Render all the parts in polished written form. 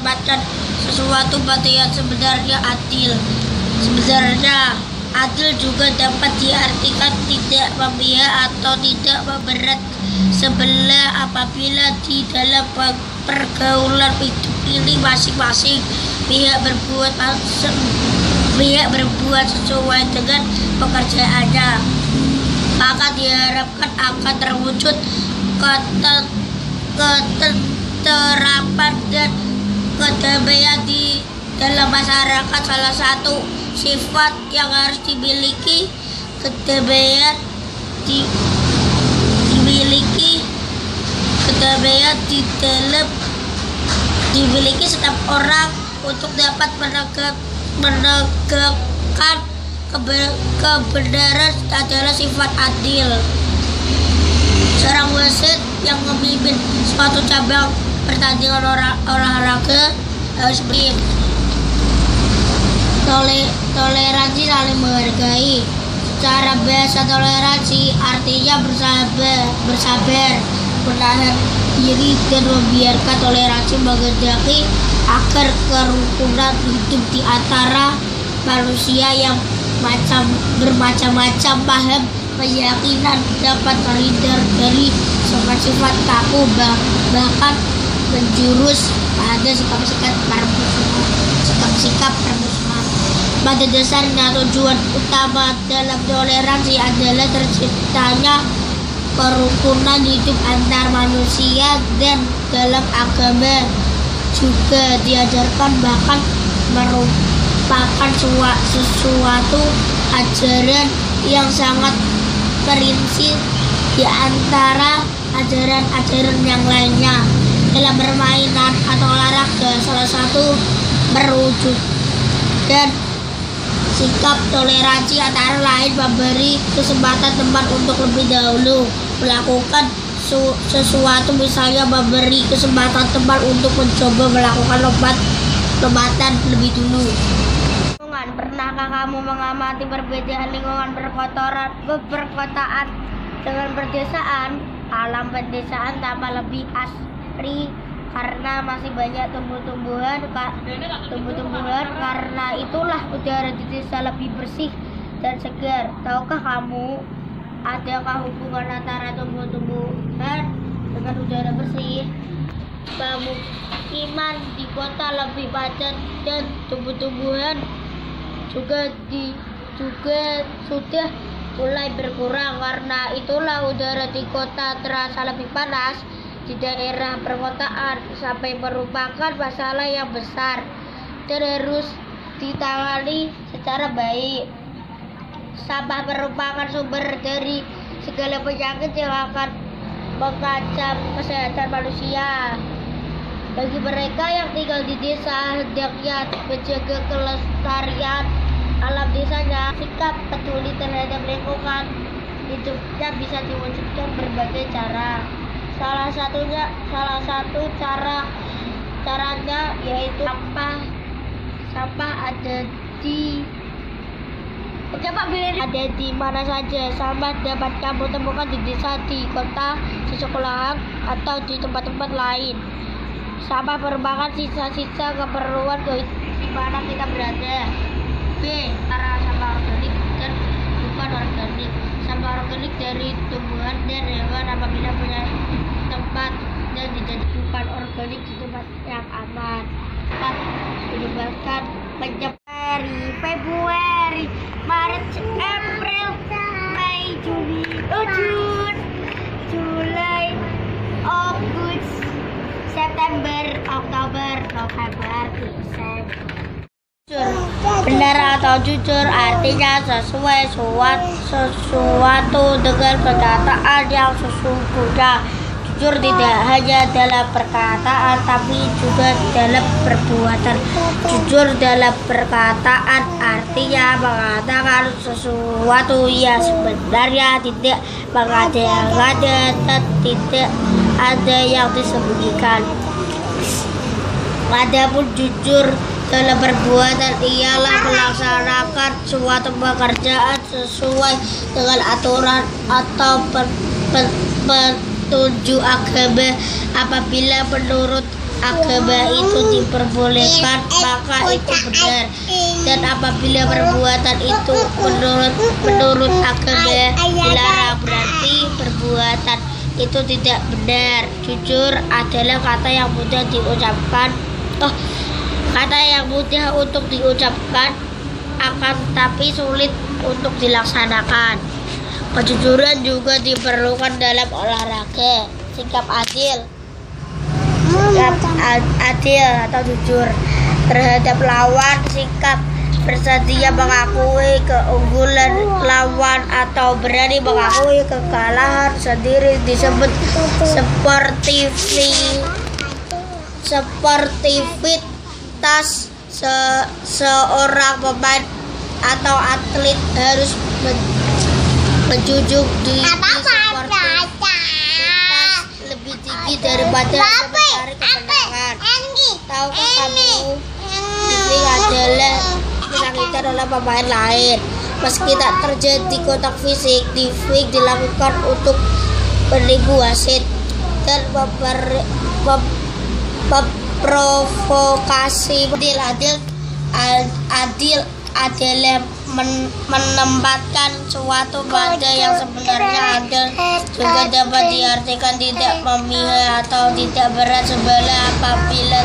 menempatkan sesuatu pada yang sebenarnya adil. Sebenarnya adil juga dapat diartikan tidak memihak atau tidak memberat sebelah apabila di dalam pergaulan hidup ini masing-masing pihak berbuat sesuai dengan pekerjaannya, maka diharapkan akan terwujud ketenteraman dan kedamaian di dalam masyarakat. Salah satu sifat yang harus dimiliki kedamaian dimiliki setiap orang untuk dapat menegakkan kebenaran adalah sifat adil. Seorang wasit yang memimpin suatu cabang pertandingan olahraga harus toleransi, saling menghargai. Secara bahasa toleransi artinya bersabar, menahan diri dan membiarkan toleransi mengendaki agar kerukunan hidup di antara manusia yang bermacam-macam paham keyakinan dapat terhindar dari sifat kaku, bahkan menjurus pada sikap permusuhan. Pada dasarnya tujuan utama dalam toleransi adalah terciptanya kerukunan hidup antar manusia, dan dalam agama juga diajarkan, bahkan merupakan sesuatu ajaran yang sangat prinsip di antara ajaran-ajaran yang lainnya. Dalam permainan atau olahraga, salah satu merwujud dan sikap toleransi antara lain memberi kesempatan teman untuk lebih dahulu melakukan sesuatu, misalnya memberi kesempatan teman untuk mencoba melakukan lompatan lebih dulu. Pernahkah kamu mengamati perbedaan lingkungan perkotaan dengan pedesaan? Alam pedesaan tambah lebih asri karena masih banyak tumbuh-tumbuhan. Karena itulah udara di desa lebih bersih dan segar. Tahukah kamu, adakah hubungan antara tumbuh-tumbuhan dengan udara bersih? Pemukiman di kota lebih padat dan tumbuh-tumbuhan juga sudah mulai berkurang. Karena itulah udara di kota terasa lebih panas di daerah perkotaan, sampai merupakan masalah yang besar dan harus ditangani secara baik. Sampah merupakan sumber dari segala penyakit yang akan mengancam kesehatan manusia. Bagi mereka yang tinggal di desa, hendaknya menjaga kelestarian alam desanya. Sikap peduli terhadap lingkungan hidupnya bisa diwujudkan berbagai cara. Salah satu caranya yaitu sampah ada di mana saja. Sampah dapat kamu temukan di desa, di kota, di sekolahan, atau di tempat-tempat lain. Sampah merupakan sisa-sisa keperluan di mana kita berada. B. Sampah organik dan bukan organik. Sampah organik dari tumbuhan dan hewan apabila punya tempat dan dijadikan organik di tempat yang aman. Menyebabkan penyebari Februari, Maret, April, Mei, Juni, Jun, Juli, Agustus, September, Oktober, November, Desember. Benar atau jujur artinya sesuai sesuatu dengan perkataan yang sesungguhnya. Jujur tidak hanya dalam perkataan tapi juga dalam perbuatan. Jujur dalam perkataan artinya mengatakan sesuatu yang sebenarnya, tidak mengada-ngada dan tidak ada yang disembunyikan. Adapun jujur dalam perbuatan ialah melaksanakan suatu pekerjaan sesuai dengan aturan atau petunjuk agama apabila menurut agama itu diperbolehkan, maka itu benar. Dan apabila perbuatan itu menurut agama dilarang, berarti perbuatan itu tidak benar. Jujur adalah kata yang mudah diucapkan. Kata yang mudah untuk diucapkan, akan tapi sulit untuk dilaksanakan. Kejujuran juga diperlukan dalam olahraga. Sikap adil atau jujur terhadap lawan, sikap bersedia mengakui keunggulan lawan atau berani mengakui kekalahan sendiri disebut sportivitas. Seorang pemain atau atlet harus menjunjung tinggi sportivitas lebih tinggi daripada mencari kemenangan. Tahukah kamu, difing adalah dilakukan oleh pemain lain. Meski tak terjadi kontak fisik, difing dilakukan untuk menipu wasit dan memprovokasi. Adil adalah menempatkan suatu pada yang sebenarnya. Adil juga dapat diartikan tidak memihak atau tidak berat sebelah. Apabila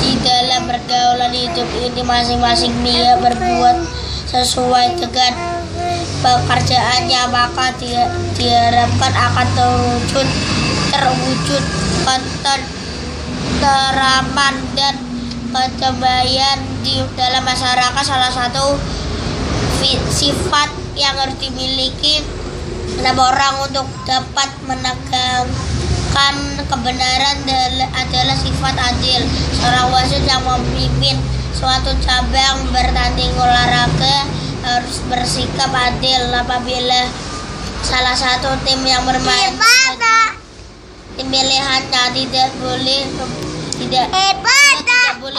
di dalam pergaulan hidup ini masing-masing pihak berbuat sesuai dengan pekerjaannya, maka diharapkan akan terwujud ketenteraman dan kedamaian di dalam masyarakat. Salah satu sifat yang harus dimiliki setiap orang untuk dapat menegakkan kebenaran adalah sifat adil. Seorang wasit yang memimpin suatu cabang bertanding olahraga harus bersikap adil. Apabila salah satu tim yang bermain tim pilihannya tidak boleh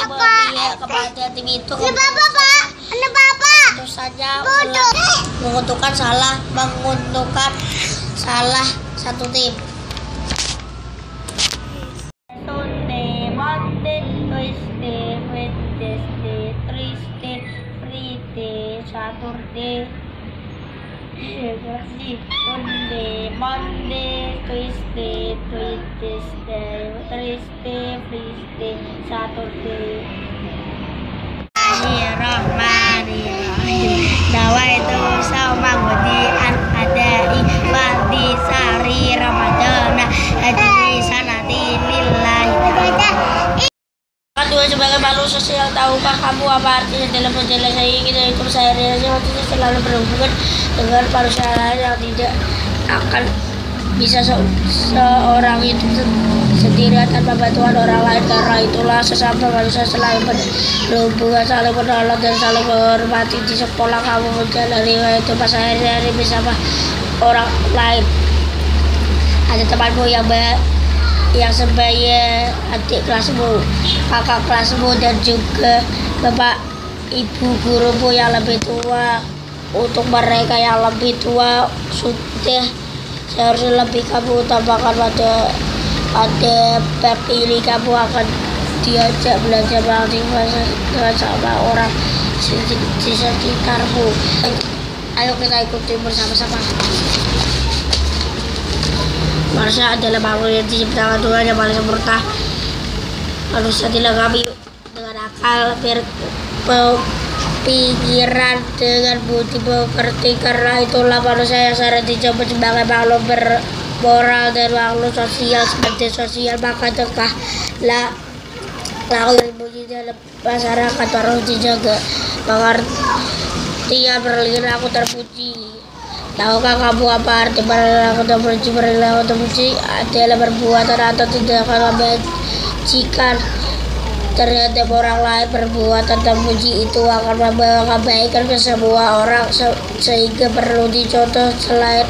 memihak kepada tim itu. Tentu saja menguntungkan salah satu tim. Sunday, Monday, Tuesday, Wednesday, Thursday, Friday, Saturday. Sunday, Monday, Tuesday, Wednesday, Thursday, Friday, Saturday. Bismillahirrahmanirrahim. Nawaitu shauma ghadian adai fardhi sari ramadana hadhihi sanati lillahi ta'ala. Kedua, sebagai makhluk sosial, tahukah kamu apa artinya dalam penjelasan ini? Itu saya relasi selalu berhubungan dengan manusia lain yang tidak akan bisa seorang itu sendiri tanpa bantuan orang lain. Karena itulah sesama manusia selalu berhubungan, saling menolong dan saling menghormati. Di sekolah kamu menjalani itu pas hari-hari bersama orang lain. Ada temanmu yang sebaya, adik kelasmu, kakak kelasmu, dan juga bapak ibu gurumu yang lebih tua. Untuk mereka yang lebih tua sudah seharusnya lebih kamu utamakan pada bab ini. Kamu akan diajak belajar sama orang di sekitarmu. Ayo kita ikuti bersama-sama. Manusia adalah makhluk yang diciptakan Tuhan yang paling sempurna. Manusia dilengkapi dengan akal, pikiran, dengan budi pekerti. Karena itulah manusia yang sering disebut sebagai makhluk bermoral dan makhluk sosial. Seperti sosial, maka tegaklah laku yang bunyi dalam masyarakat harus dijaga. Pengertian perilaku terpuji. Tahukah kamu apa arti perilaku terpuji? Perilaku terpuji adalah perbuatan atau tindakan kebajikan terhadap orang lain. Perbuatan terpuji itu akan membawa kebaikan ke semua orang, sehingga perlu dicontoh selain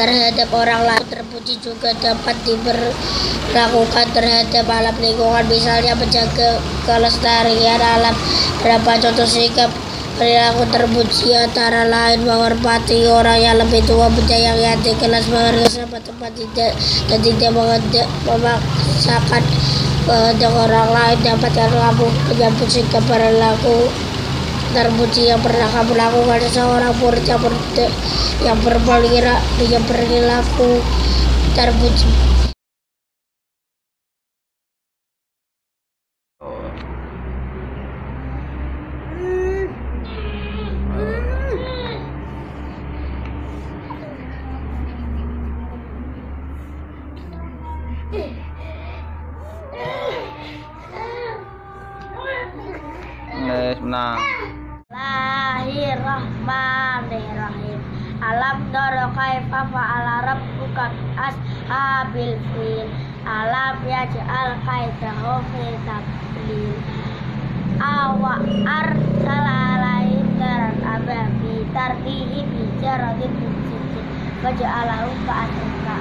terhadap orang lain. Terpuji juga dapat diberlakukan terhadap alam lingkungan, misalnya menjaga kelestarian alam. Berapa contoh sikap Perilaku terpuji antara lain menghormati orang yang lebih tua, menyayangi hati kelas, menghargai sama tempat dan tidak memaksakan kehendak orang lain. Dapatkan kamu menyambut sikap perilaku terpuji yang pernah kamu lakukan. Seorang murid yang berperilaku terpuji. Menang. Bismillahirrahmanirrahim. Alam tara kaifa fa'ala rabbuka ashabil fil. Alam yaj'al kaidahu fi tadlil. Awa arsala alaihim daran ababi tartihim bijaradin min sijil faja'alahum ka'asfika.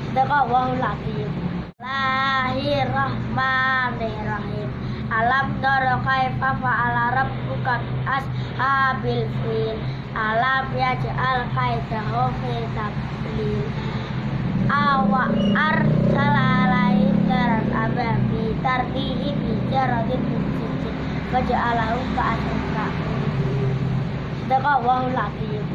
Sadaqallahul azim. Bismillahirrahmanirrahim. Alam tara kaifa fa'ala rabbuka ashabil fil. Alam yaj'al kaidahu fi tadlil. Awa arsala alaihim daran ababi tartihim bijaradin min sijil faja'alahum ka'asfika. Sadaqallahul azim.